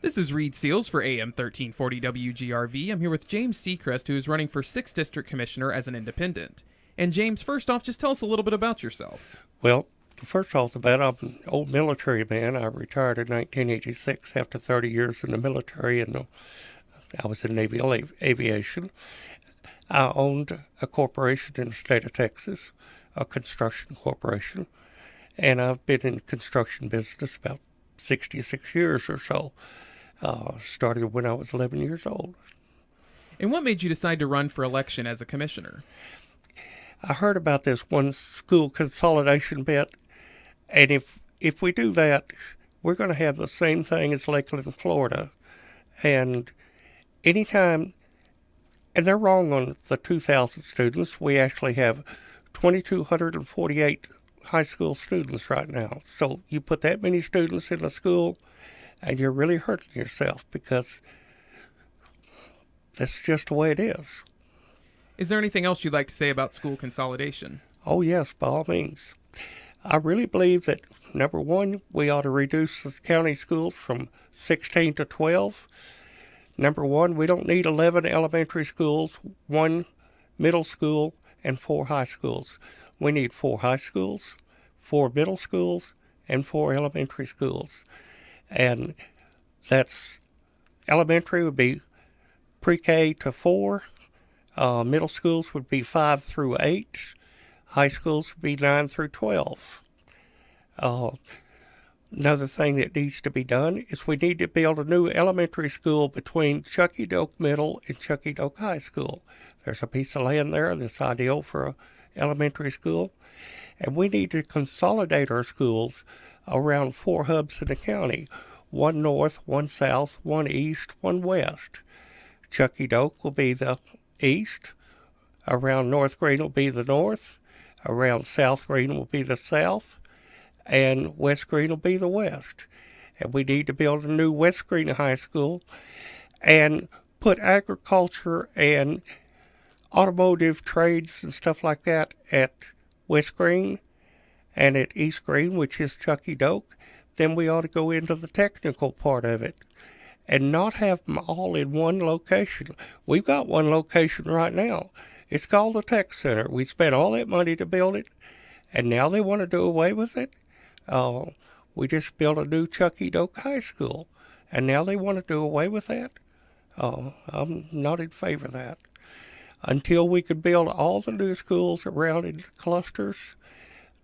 This is Reed Seals for AM 1340 WGRV. I'm here with James Secrist, who is running for 6th District Commissioner as an independent. And James, first off, just tell us a little bit about yourself. Well, first off the bat, I'm an old military man. I retired in 1986 after 30 years in the military, and I was in naval aviation. I owned a corporation in the state of Texas, a construction corporation, and I've been in the construction business about 66 years or so. Started when I was 11 years old. And what made you decide to run for election as a commissioner? I heard about this one school consolidation bit, and if we do that, we're going to have the same thing as Lakeland, Florida. And anytime, and they're wrong on the 2,000 students, we actually have 2,248 high school students right now. So you put that many students in a school, and you're really hurting yourself because that's just the way it is. Is there anything else you'd like to say about school consolidation? Oh, yes, by all means. I really believe that, number one, we ought to reduce the county schools from 16 to 12. Number one, we don't need 11 elementary schools, 1 middle school, and 4 high schools. We need 4 high schools, 4 middle schools, and 4 elementary schools. And that's elementary would be pre-K to 4. Middle schools would be 5 through 8. High schools would be 9 through 12. Another thing that needs to be done is we need to build a new elementary school between Chucky Doak Middle and Chucky Doak High School. There's a piece of land there that's ideal for an elementary school. And we need to consolidate our schools around 4 hubs in the county. 1 north, 1 south, 1 east, 1 west. Chucky Doak will be the east. Around North Green will be the north. Around South Green will be the south. And West Green will be the west. And we need to build a new West Green High School and put agriculture and automotive trades and stuff like that at West Green and at East Green, which is Chucky Doak. Then we ought to go into the technical part of it and not have them all in one location. We've got one location right now. It's called the Tech Center. We spent all that money to build it, and now they want to do away with it. We just built a new Chucky Doak High School, and now they want to do away with that. I'm not in favor of that. Until we can build all the new schools around in clusters,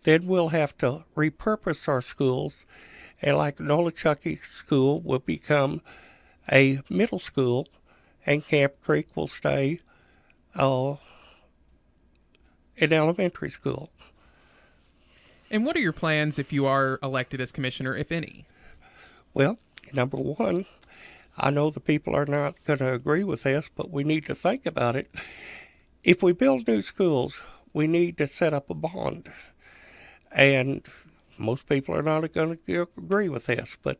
then we'll have to repurpose our schools, and like Nolichucky School will become a middle school, and Camp Creek will stay an elementary school. And what are your plans if you are elected as commissioner, if any? Well, number one, I know the people are not going to agree with this, but we need to think about it. If we build new schools, we need to set up a bond. And most people are not going to agree with this, but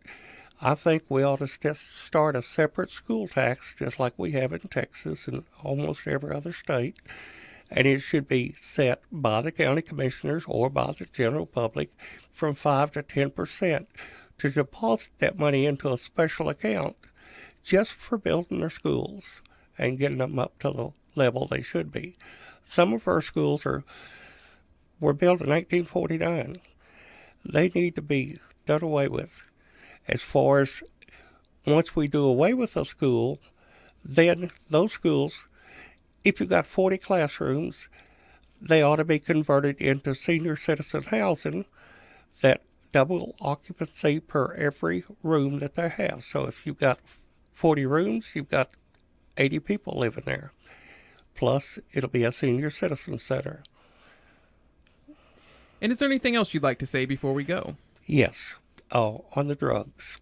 I think we ought to start a separate school tax, just like we have in Texas and almost every other state. And it should be set by the county commissioners or by the general public from 5 to 10% to deposit that money into a special account just for building their schools and getting them up to the level they should be. Some of our schools were built in 1949. They need to be done away with. As far as once we do away with a school, then those schools, if you've got 40 classrooms, they ought to be converted into senior citizen housing that double occupancy per every room that they have. So if you've got 40 rooms, you've got 80 people living there. Plus, it'll be a senior citizen center. And is there anything else you'd like to say before we go? Yes, on the drugs.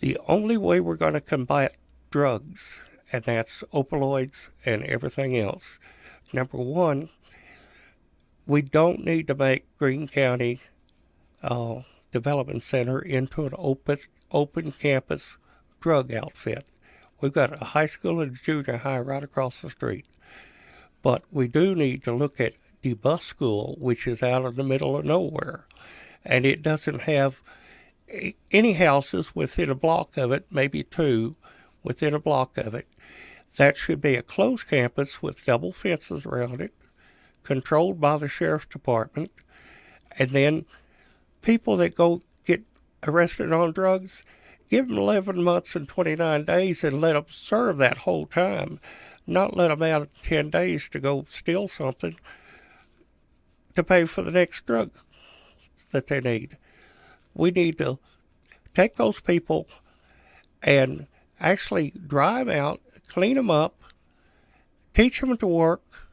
The only way we're going to combat drugs, and that's opioids and everything else. Number one, we don't need to make Greene County Development Center into an open campus drug outfit. We've got a high school and junior high right across the street. But we do need to look at DeBus School, which is out in the middle of nowhere. And it doesn't have any houses within a block of it, maybe two within a block of it. That should be a closed campus with double fences around it, controlled by the sheriff's department. And then people that go get arrested on drugs, give them 11 months and 29 days and let them serve that whole time, not let them out in 10 days to go steal something to pay for the next drug that they need. We need to take those people and actually drive out, clean them up, teach them to work,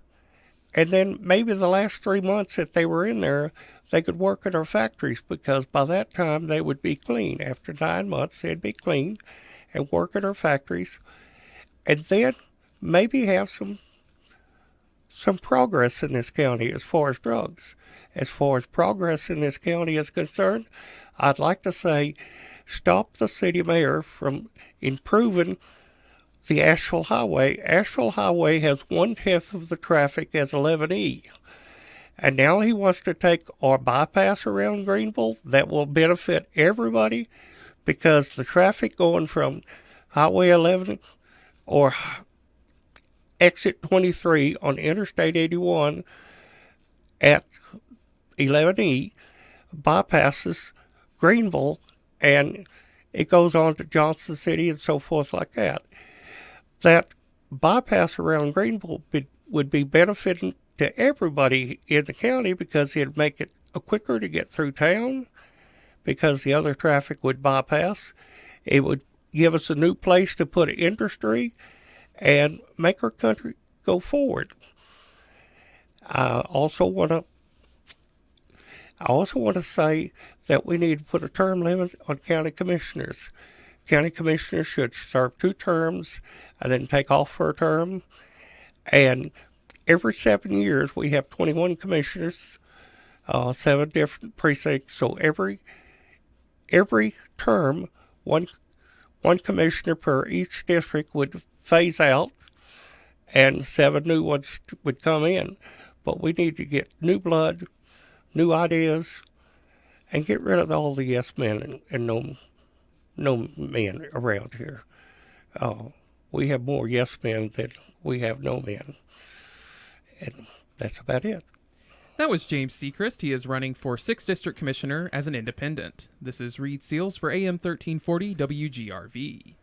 and then maybe the last 3 months that they were in there, they could work in our factories, because by that time they would be clean. After 9 months, they'd be clean and work in our factories, and then maybe have some progress in this county as far as drugs. As far as progress in this county is concerned, I'd like to say stop the city mayor from improving the Asheville Highway. Asheville Highway has 1/10 of the traffic as 11E. And now he wants to take our bypass around Greenville. That will benefit everybody, because the traffic going from Highway 11 or exit 23 on Interstate 81 at 11E bypasses Greenville, and it goes on to Johnson City and so forth like that. That bypass around Greenville would be benefiting to everybody in the county, because it'd make it quicker to get through town, because the other traffic would bypass. It would give us a new place to put industry and make our country go forward. I also want to say that we need to put a term limit on county commissioners. County commissioners should serve 2 terms and then take off for a term. And every 7 years we have 21 commissioners, 7 different precincts. So every term, one commissioner per each district would phase out, and 7 new ones would come in. But we need to get new blood, new ideas, and get rid of all the yes men and no men around here. We have more yes men than we have no men. And that's about it. That was James Secrist. He is running for 6th District Commissioner as an independent. This is Reed Seals for AM 1340 WGRV.